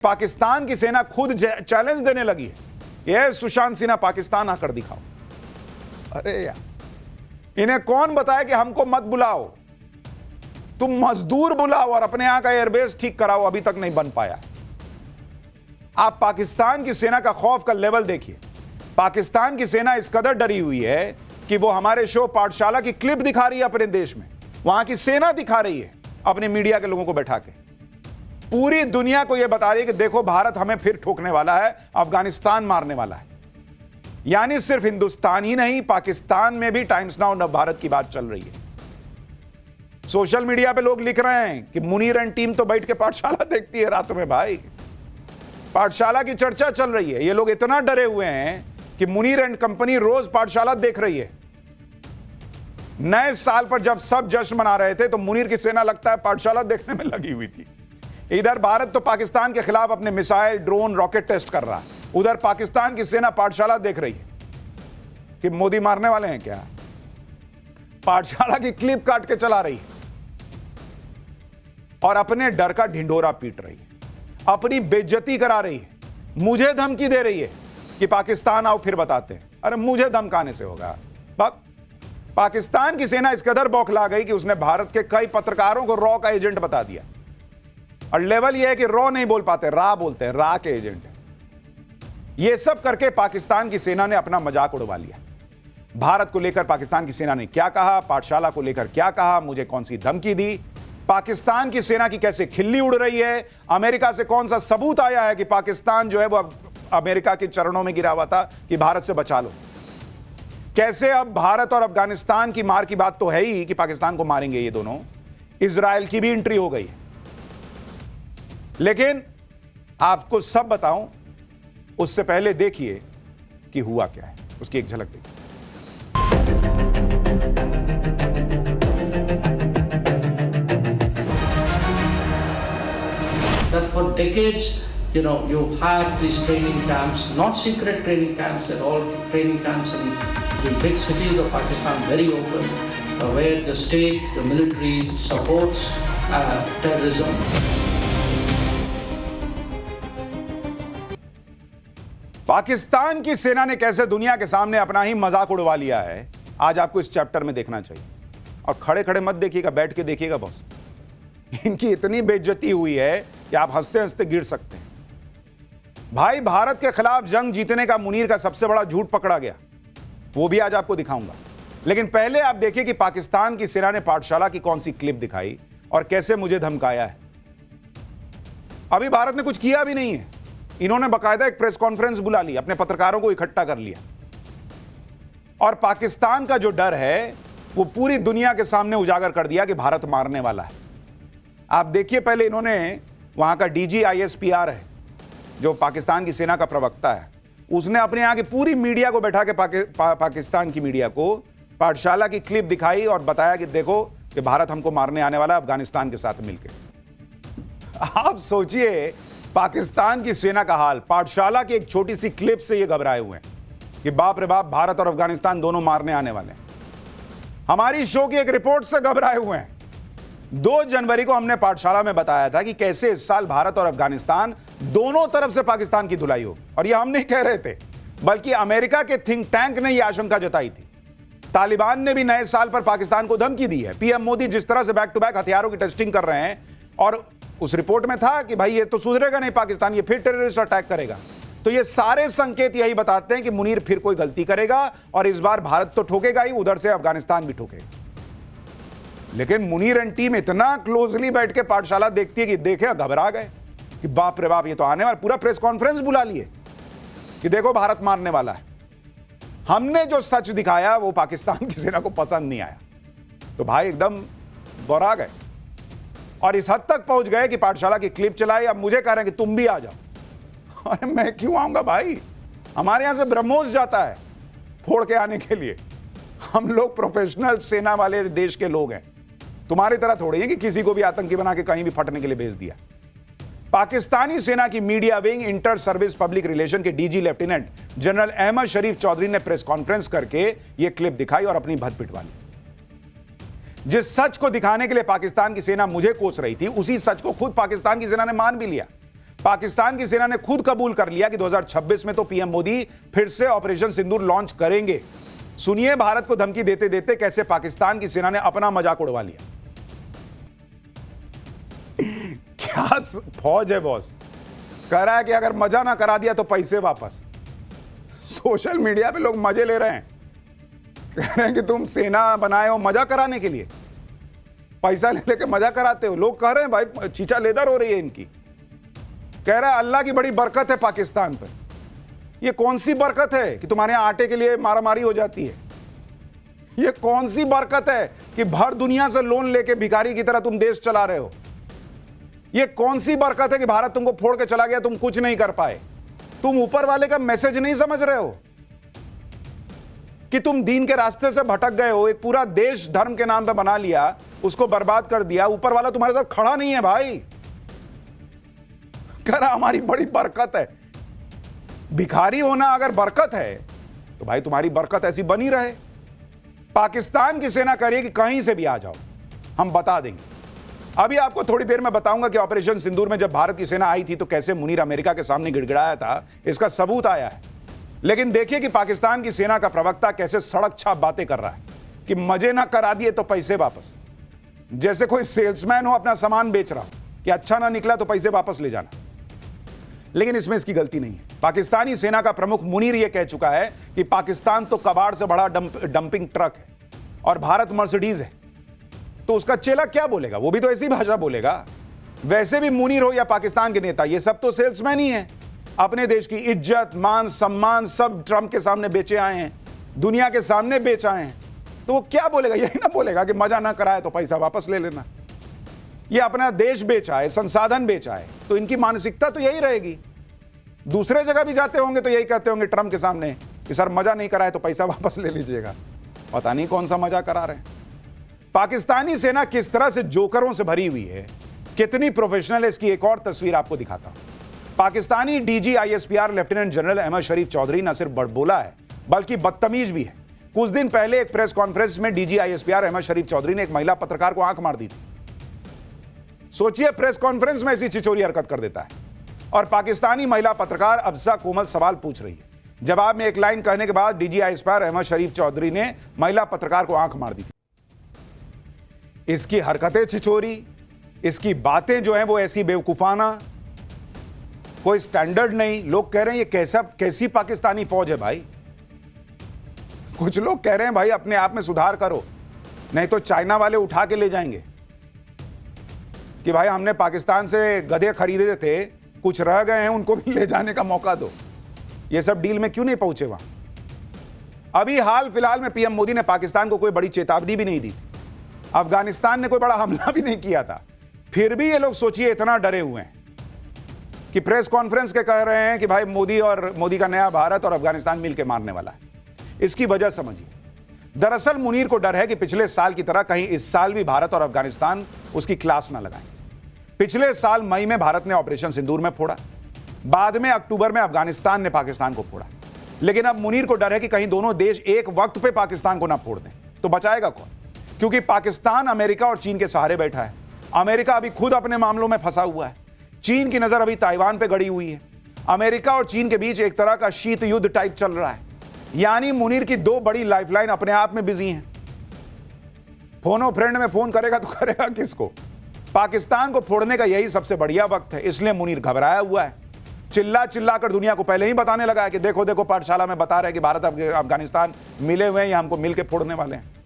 पाकिस्तान की सेना खुद चैलेंज देने लगी है, ये सुशांत सिन्हा पाकिस्तान आकर दिखाओ। अरे यार, इन्हें कौन बताया कि हमको मत बुलाओ, तुम मजदूर बुलाओ और अपने यहां का एयरबेस ठीक कराओ, अभी तक नहीं बन पाया। आप पाकिस्तान की सेना का खौफ का लेवल देखिए। पाकिस्तान की सेना इस कदर डरी हुई है कि वो हमारे शो पाठशाला की क्लिप दिखा रही है अपने देश में, वहां की सेना दिखा रही है अपने मीडिया के लोगों को बैठा के, पूरी दुनिया को यह बता रही है कि देखो भारत हमें फिर ठोकने वाला है, अफगानिस्तान मारने वाला है। यानी सिर्फ हिंदुस्तान ही नहीं, पाकिस्तान में भी टाइम्स नाउ नव भारत की बात चल रही है। सोशल मीडिया पे लोग लिख रहे हैं कि मुनीर एंड टीम तो बैठ के पाठशाला देखती है रातों में। भाई, पाठशाला की चर्चा चल रही है, ये लोग इतना डरे हुए हैं कि मुनीर एंड कंपनी रोज पाठशाला देख रही है। नए साल पर जब सब जश्न मना रहे थे तो मुनीर की सेना लगता है पाठशाला देखने में लगी हुई थी। इधर भारत तो पाकिस्तान के खिलाफ अपने मिसाइल, ड्रोन, रॉकेट टेस्ट कर रहा है, उधर पाकिस्तान की सेना पाठशाला देख रही है कि मोदी मारने वाले हैं क्या। पाठशाला की क्लिप काट के चला रही है और अपने डर का ढिंढोरा पीट रही है, अपनी बेइज्जती करा रही है, मुझे धमकी दे रही है कि पाकिस्तान आओ फिर बताते हैं। अरे मुझे धमकाने से होगा? पाकिस्तान की सेना इस कदर बौखला गई कि उसने भारत के कई पत्रकारों को रॉ का एजेंट बता दिया। और लेवल यह है कि रॉ नहीं बोल पाते, रा बोलते हैं, रा के एजेंट। यह सब करके पाकिस्तान की सेना ने अपना मजाक उड़वा लिया। भारत को लेकर पाकिस्तान की सेना ने क्या कहा, पाठशाला को लेकर क्या कहा, मुझे कौन सी धमकी दी, पाकिस्तान की सेना की कैसे खिल्ली उड़ रही है, अमेरिका से कौन सा सबूत आया है कि पाकिस्तान जो है वो अमेरिका के चरणों में गिरा हुआ था कि भारत से बचा लो। कैसे अब भारत और अफगानिस्तान की मार की बात तो है ही कि पाकिस्तान को मारेंगे ये दोनों, इजराइल की भी एंट्री हो गई। लेकिन आपको सब बताऊं उससे पहले देखिए कि हुआ क्या है, उसकी एक झलक देखिए। That for decades, you have these training camps, not secret training camps, they're all training camps in the big cities of Pakistan, very open, where the state, the military supports terrorism. Pakistan की सेना ने कैसे दुनिया के सामने अपना ही मजाक उड़वा लिया है, आज आपको इस चैप्टर में देखना चाहिए। और खड़े खड़े मत देखिएगा, बैठ के देखिएगा बॉस। इनकी इतनी बेइज्जती हुई है कि आप हंसते हंसते गिर सकते हैं। भाई, भारत के खिलाफ जंग जीतने का मुनीर का सबसे बड़ा झूठ पकड़ा गया, वो भी आज आपको दिखाऊंगा। लेकिन पहले आप देखिए कि पाकिस्तान की सेना ने पाठशाला की कौन सी क्लिप दिखाई और कैसे मुझे धमकाया है। अभी भारत ने कुछ किया भी नहीं है, इन्होंने बकायदा एक प्रेस कॉन्फ्रेंस बुला ली, अपने पत्रकारों को इकट्ठा कर लिया और पाकिस्तान का जो डर है वो पूरी दुनिया के सामने उजागर कर दिया कि भारत मारने वाला है। आप देखिए, पहले इन्होंने वहां का डीजी ISPR है जो पाकिस्तान की सेना का प्रवक्ता है, उसने अपने यहां की पूरी मीडिया को बैठा के पाकिस्तान की मीडिया को पाठशाला की क्लिप दिखाई और बताया कि देखो कि भारत हमको मारने आने वाला है अफगानिस्तान के साथ मिलकर। आप सोचिए पाकिस्तान की सेना का हाल, पाठशाला की एक छोटी सी क्लिप से ये घबराए हुए हैं कि बाप रे बाप, भारत और अफगानिस्तान दोनों मारने आने वाले हैं। हमारी शो की एक रिपोर्ट से घबराए हुए हैं। 2 जनवरी को हमने पाठशाला में बताया था कि कैसे इस साल भारत और अफगानिस्तान दोनों तरफ से पाकिस्तान की धुलाई होगी, और यह हम नहीं कह रहे थे, बल्कि अमेरिका के थिंक टैंक ने यह आशंका जताई थी। तालिबान ने भी नए साल पर पाकिस्तान को धमकी दी है। पीएम मोदी जिस तरह से बैक टू बैक हथियारों की टेस्टिंग कर रहे हैं, और उस रिपोर्ट में था कि भाई ये तो सुधरेगा नहीं पाकिस्तान, ये फिर टेररिस्ट अटैक करेगा। तो ये सारे संकेत यही बताते हैं कि मुनीर फिर कोई गलती करेगा और इस बार भारत तो ठोकेगा ही, उधर से अफगानिस्तान भी ठोकेगा। लेकिन मुनीर एंड टीम इतना क्लोजली बैठ के पाठशाला देखती है कि देखे घबरा गए कि बाप रे बाप, ये तो आने वाला। पूरा प्रेस कॉन्फ्रेंस बुला लिए कि देखो भारत मारने वाला है। हमने जो सच दिखाया वो पाकिस्तान की सेना को पसंद नहीं आया, तो भाई एकदम बौरा गए और इस हद तक पहुंच गए कि पाठशाला की क्लिप चलाई। अब मुझे कह रहे हैं कि तुम भी आ जाओ। अरे मैं क्यों आऊंगा भाई, हमारे यहां से ब्रह्मोस जाता है फोड़ के आने के लिए। हम लोग प्रोफेशनल सेना वाले देश के लोग हैं, तुम्हारी तरह थोड़ी है कि किसी को भी आतंकी बना के कहीं भी फटने के लिए भेज दिया। पाकिस्तानी सेना की media wing inter service public relation के DG lieutenant general Ahmed Sharif Chaudhary ने प्रेस कॉन्फ्रेंस करके यह क्लिप दिखाई और अपनी भद पिटवा ली। जिस सच को दिखाने के लिए पाकिस्तान की सेना मुझे कोस रही थी, उसी सच को खुद पाकिस्तान की सेना ने मान भी लिया। पाकिस्तान की सेना ने खुद कबूल कर लिया कि 2026 में तो पीएम मोदी फिर से ऑपरेशन सिंदूर लॉन्च करेंगे। सुनिए भारत को धमकी देते देते कैसे पाकिस्तान की सेना ने अपना मजाक उड़वा लिया। क्या फौज है बॉस, कह रहा है कि अगर मजा ना करा दिया तो पैसे वापस। सोशल मीडिया पे लोग मजे ले रहे हैं, कह रहे हैं कि तुम सेना बनाए हो मजा कराने के लिए, पैसा ले लेके मजा कराते हो। लोग कह रहे हैं भाई चीचा लेदर हो रही है इनकी। कह रहा है अल्लाह की बड़ी बरकत है पाकिस्तान पर। ये कौन सी बरकत है कि तुम्हारे यहां आटे के लिए मारामारी हो जाती है? ये कौन सी बरकत है कि भर दुनिया से लोन लेके भिखारी की तरह तुम देश चला रहे हो? ये कौन सी बरकत है कि भारत तुमको फोड़ के चला गया, तुम कुछ नहीं कर पाए? तुम ऊपर वाले का मैसेज नहीं समझ रहे हो कि तुम दीन के रास्ते से भटक गए हो, एक पूरा देश धर्म के नाम पे बना लिया, उसको बर्बाद कर दिया। ऊपर वाला तुम्हारे साथ खड़ा नहीं है भाई। कह रहा हमारी बड़ी बरकत है। भिखारी होना अगर बरकत है तो भाई तुम्हारी बरकत ऐसी बनी रहे। पाकिस्तान की सेना कह रही है कि कहीं से भी आ जाओ, हम बता देंगे। अभी आपको थोड़ी देर में बताऊंगा कि ऑपरेशन सिंदूर में जब भारत की सेना आई थी तो कैसे मुनीर अमेरिका के सामने गिड़गिड़ाया था, इसका सबूत आया है। लेकिन देखिए कि पाकिस्तान की सेना का प्रवक्ता कैसे सड़क छाप बातें कर रहा है कि मजे ना करा दिए तो पैसे वापस। जैसे कोई सेल्समैन हो अपना सामान बेच रहा हो कि अच्छा ना निकला तो पैसे वापस ले जाना। लेकिन इसमें इसकी गलती नहीं है। पाकिस्तानी सेना का प्रमुख मुनीर यह कह चुका है कि पाकिस्तान तो कबाड़ से बड़ा डंपिंग ट्रक है और भारत मर्सिडीज है। तो उसका चेला क्या बोलेगा? वो भी तो ऐसी भाषा बोलेगा। वैसे भी मुनीर हो या पाकिस्तान के नेता, ये सब तो सेल्समैन ही हैं। अपने देश की इज्जत मान सम्मान सब ट्रंप के सामने बेचे आए हैं, दुनिया के सामने बेच आए हैं। तो वो क्या बोलेगा? यही ना बोलेगा कि मजा ना कराए तो पैसा वापस ले लेना। ये अपना देश बेचा है, संसाधन बेचा है, तो इनकी मानसिकता तो यही रहेगी। दूसरे जगह भी जाते होंगे तो यही कहते होंगे ट्रंप के सामने कि सर मजा नहीं कराए तो पैसा वापस ले लीजिएगा। पता नहीं कौन सा मजा करा रहे हैं। पाकिस्तानी सेना किस तरह से जोकरों से भरी हुई है, कितनी प्रोफेशनल है, इसकी एक और तस्वीर आपको दिखाता हूं। Pakistani DG ISPR lieutenant general Ahmed Sharif Chaudhry न सिर्फ बड़बोला है बल्कि बदतमीज भी है। कुछ दिन पहले एक प्रेस कॉन्फ्रेंस में डीजी आईएसपीआर अहमद शरीफ चौधरी ने एक महिला पत्रकार को आंख मार दी थी। सोचिए, प्रेस कॉन्फ्रेंस में ऐसी चिचोरी हरकत कर देता है और पाकिस्तानी महिला पत्रकार अफसा कोमल सवाल पूछ रही है। जवाब में एक लाइन कहने के बाद डीजी आईएसपीआर अहमद शरीफ चौधरी ने महिला पत्रकार को आंख मार दी थी। इसकी हरकतें छिछोरी, इसकी बातें जो हैं वो ऐसी बेवकूफाना, कोई स्टैंडर्ड नहीं। लोग कह रहे हैं ये कैसी पाकिस्तानी फौज है भाई। कुछ लोग कह रहे हैं भाई अपने आप में सुधार करो, नहीं तो चाइना वाले उठा के ले जाएंगे कि भाई हमने पाकिस्तान से गधे खरीदे थे, कुछ रह गए हैं, उनको भी ले जाने का मौका दो। ये सब डील में क्यों नहीं पहुंचे वहां? अभी हाल फिलहाल में पीएम मोदी ने पाकिस्तान को कोई बड़ी चेतावनी भी नहीं दी। अफगानिस्तान ने कोई बड़ा हमला भी नहीं किया था, फिर भी ये लोग सोचिए इतना डरे हुए हैं कि प्रेस कॉन्फ्रेंस के कह रहे हैं कि भाई मोदी का नया भारत और अफगानिस्तान मिलकर मारने वाला है। इसकी वजह समझिए। दरअसल मुनीर को डर है कि पिछले साल की तरह कहीं इस साल भी भारत और अफगानिस्तान उसकी क्लास ना लगाएं। पिछले साल मई में भारत ने ऑपरेशन सिंदूर में फोड़ा, बाद में अक्टूबर में अफगानिस्तान ने पाकिस्तान को फोड़ा। लेकिन अब मुनीर को डर है कि कहीं दोनों देश एक वक्त पे पाकिस्तान को ना फोड़ दें, तो बचाएगा कौन? क्योंकि पाकिस्तान अमेरिका और चीन के सहारे बैठा है। अमेरिका अभी खुद अपने मामलों में फंसा हुआ है। चीन की नजर अभी ताइवान पे गड़ी हुई है। अमेरिका और चीन के बीच एक तरह का शीत युद्ध टाइप चल रहा है। यानी मुनीर की दो बड़ी लाइफलाइन अपने आप में बिजी हैं। फोनो फ्रेंड में फोन करेगा तो करेगा किसको? पाकिस्तान को फोड़ने का यही सबसे बढ़िया वक्त है, इसलिए मुनीर घबराया हुआ है। चिल्ला चिल्ला कर दुनिया को पहले ही बताने लगा है कि देखो देखो पाठशाला में बता रहे हैं कि भारत अफगानिस्तान मिले हुए हैं या हमको मिलकर फोड़ने वाले हैं।